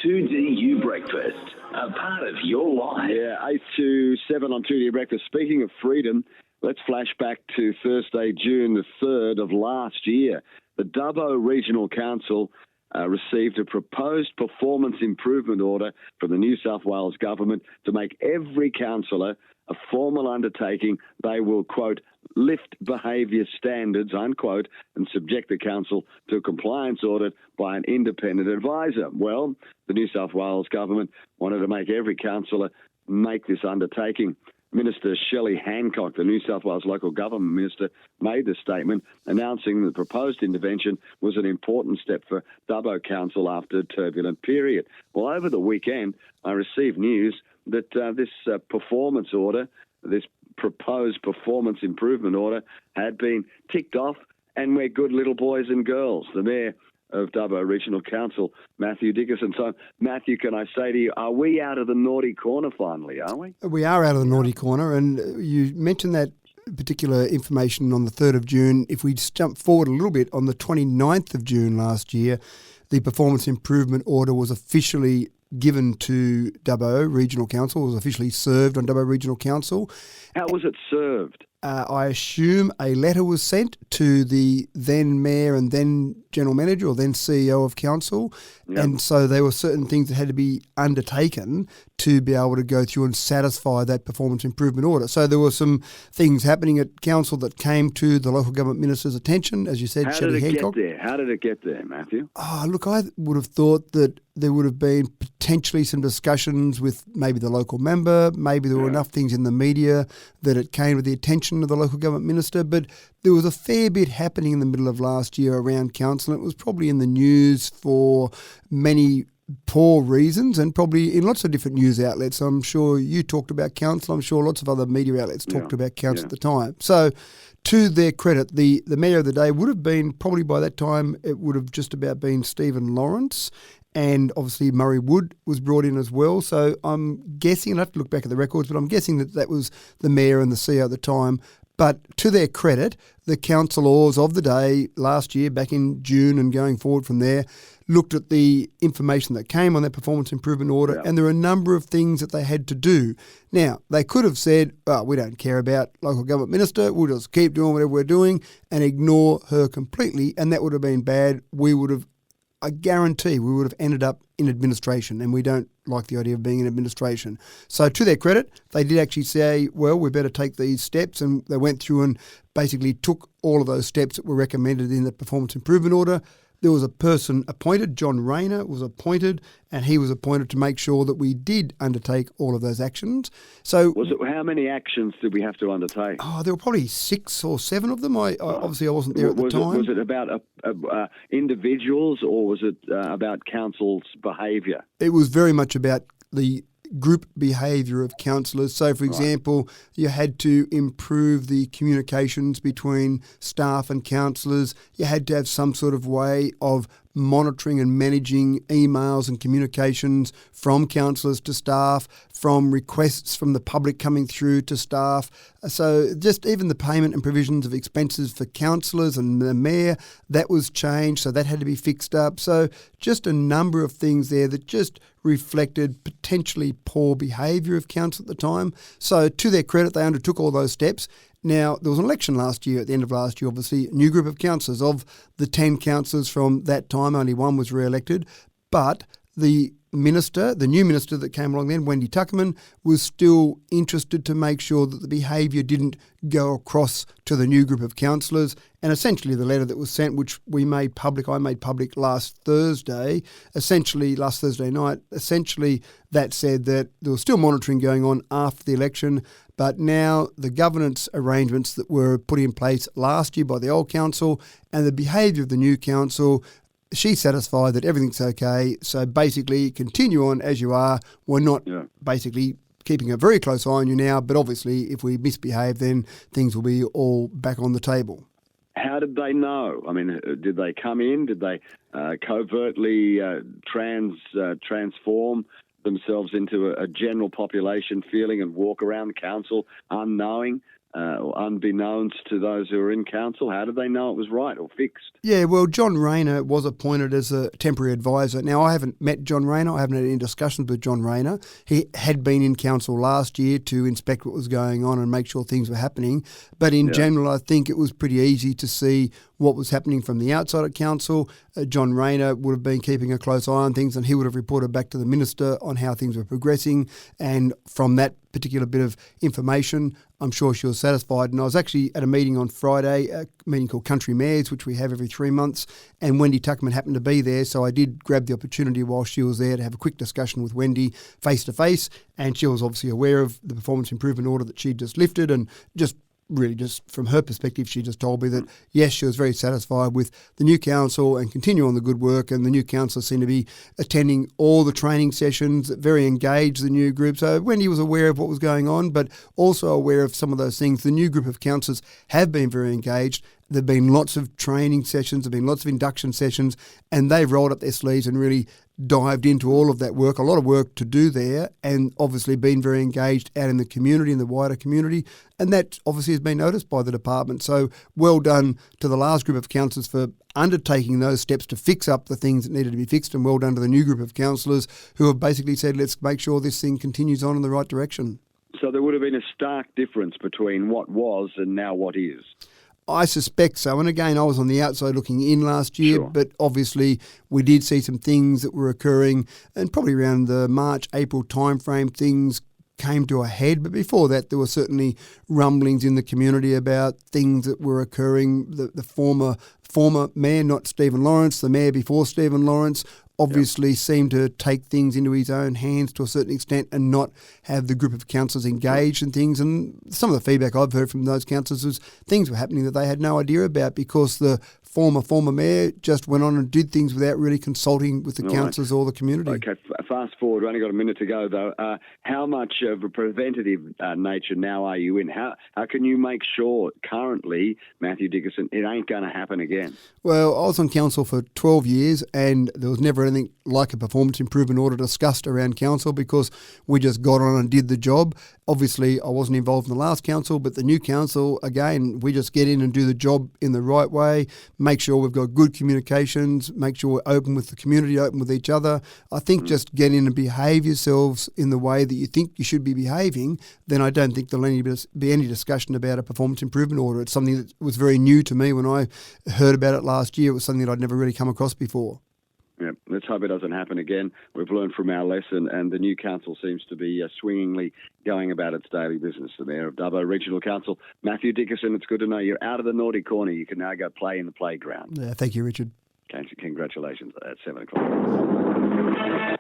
2DU Breakfast, a part of your life. Yeah, 8 to 7 on 2DU Breakfast. Speaking of freedom, let's flash back to Thursday, June the 3rd of last year. The Dubbo Regional Council received a proposed performance improvement order from the New South Wales government to make every councillor a formal undertaking they will, quote, lift behaviour standards, unquote, and subject the council to a compliance audit by an independent advisor. Well, the New South Wales government wanted to make every councillor make this undertaking. Minister Shelley Hancock, the New South Wales local government minister, made the statement announcing the proposed intervention was an important step for Dubbo Council after a turbulent period. Well, over the weekend, I received news that this performance order, this proposed performance improvement order, had been ticked off, and we're good little boys and girls. The Mayor of Dubbo Regional Council, Matthew Dickerson. So, Matthew, can I say to you, are we out of the naughty corner finally, are we? We are out of the naughty corner, and you mentioned that particular information on the 3rd of June. If we just jump forward a little bit, on the 29th of June last year, the performance improvement order was officially given to Dubbo Regional Council, was officially served on Dubbo Regional Council. How was it served? I assume a letter was sent to the then Mayor and then General Manager or then CEO of Council. Yep. And so there were certain things that had to be undertaken to be able to go through and satisfy that performance improvement order. So there were some things happening at Council that came to the local government minister's attention, as you said, Shelley Hancock. How did it get there, Matthew? Look, I would have thought that there would have been potentially some discussions with maybe the local member, maybe there were enough things in the media that it came to the attention of the local government minister, but there was a fair bit happening in the middle of last year around Council, and it was probably in the news for many poor reasons and probably in lots of different news outlets. I'm sure you talked about Council. I'm sure lots of other media outlets talked about Council at the time. So to their credit, the Mayor of the day would have been, probably by that time, it would have just about been Stephen Lawrence, and obviously Murray Wood was brought in as well. So I'm guessing, and I have to look back at the records, but I'm guessing that was the Mayor and the CEO at the time. But to their credit, the councillors of the day last year, back in June and going forward from there, looked at the information that came on that performance improvement order, and there are a number of things that they had to do. Now, they could have said, we don't care about local government minister, we'll just keep doing whatever we're doing and ignore her completely, and that would have been bad. I guarantee we would have ended up in administration, and we don't like the idea of being in administration. So to their credit, they did actually say, well, we better take these steps, and they went through and basically took all of those steps that were recommended in the performance improvement order. There was a person appointed, John Rayner was appointed, and he was appointed to make sure that we did undertake all of those actions. So, how many actions did we have to undertake? There were probably 6 or 7 of them. Obviously I wasn't there at the time. Was it about individuals, or was it about council's behaviour? It was very much about the group behaviour of councillors. So, for example, you had to improve the communications between staff and councillors. You had to have some sort of way of monitoring and managing emails and communications from councillors to staff, from requests from the public coming through to staff. So just even the payment and provisions of expenses for councillors and the mayor, that was changed, so that had to be fixed up. So just a number of things there that just reflected potentially poor behaviour of council at the time. So to their credit, they undertook all those steps. Now, there was an election last year, at the end of last year, obviously, a new group of councillors. Of the 10 councillors from that time, only one was re-elected. But the new minister that came along then, Wendy Tuckerman, was still interested to make sure that the behaviour didn't go across to the new group of councillors. And essentially the letter that was sent, which I made public last Thursday night, essentially that said that there was still monitoring going on after the election, but now the governance arrangements that were put in place last year by the old council and the behaviour of the new council, she's satisfied that everything's okay. So basically, continue on as you are. We're not basically keeping a very close eye on you now, but obviously if we misbehave, then things will be all back on the table. How did they know? I mean, did they come in? Did they covertly transform themselves into a general population feeling and walk around council unknowing unbeknownst to those who are in council? How did they know it was right or fixed? Yeah, well, John Rayner was appointed as a temporary advisor. Now, I haven't met John Rayner. I haven't had any discussions with John Rayner. He had been in council last year to inspect what was going on and make sure things were happening. But in general, I think it was pretty easy to see what was happening from the outside of council. John Rayner would have been keeping a close eye on things, and he would have reported back to the minister on how things were progressing. And from that particular bit of information, I'm sure she was satisfied. And I was actually at a meeting on Friday, a meeting called Country Mayors, which we have every 3 months, and Wendy Tuckman happened to be there, so I did grab the opportunity while she was there to have a quick discussion with Wendy face-to-face, and she was obviously aware of the performance improvement order that she'd just lifted, and just from her perspective, she just told me that, yes, she was very satisfied with the new council and continue on the good work, and the new council seemed to be attending all the training sessions, very engaged, the new group. So Wendy was aware of what was going on, but also aware of some of those things. The new group of councillors have been very engaged. There have been lots of training sessions, there have been lots of induction sessions, and they've rolled up their sleeves and really dived into all of that work, a lot of work to do there, and obviously been very engaged out in the community, in the wider community, and that obviously has been noticed by the department. So well done to the last group of councillors for undertaking those steps to fix up the things that needed to be fixed, and well done to the new group of councillors who have basically said, let's make sure this thing continues on in the right direction. So there would have been a stark difference between what was and now what is. I suspect so. And again, I was on the outside looking in last year, but obviously we did see some things that were occurring, and probably around the March, April timeframe, things came to a head. But before that, there were certainly rumblings in the community about things that were occurring. The former mayor, not Stephen Lawrence, the mayor before Stephen Lawrence, obviously seemed to take things into his own hands to a certain extent and not have the group of councillors engaged in things. And some of the feedback I've heard from those councillors was things were happening that they had no idea about, because the former mayor just went on and did things without really consulting with the councillors or the community. Okay, fast forward. We've only got a minute to go, though. How much of a preventative nature now are you in? How can you make sure currently, Matthew Dickerson, it ain't going to happen again? Well, I was on council for 12 years, and there was never anything like a performance improvement order discussed around council, because we just got on and did the job. Obviously, I wasn't involved in the last council, but the new council, again, we just get in and do the job in the right way, make sure we've got good communications, make sure we're open with the community, open with each other. I think just get in and behave yourselves in the way that you think you should be behaving, then I don't think there'll be any discussion about a performance improvement order. It's something that was very new to me when I heard about it last year. It was something that I'd never really come across before. Yeah, let's hope it doesn't happen again. We've learned from our lesson, and the new council seems to be swingingly going about its daily business. The Mayor of Dubbo Regional Council, Matthew Dickerson, it's good to know you're out of the naughty corner. You can now go play in the playground. Yeah, thank you, Richard. Congratulations at 7 o'clock.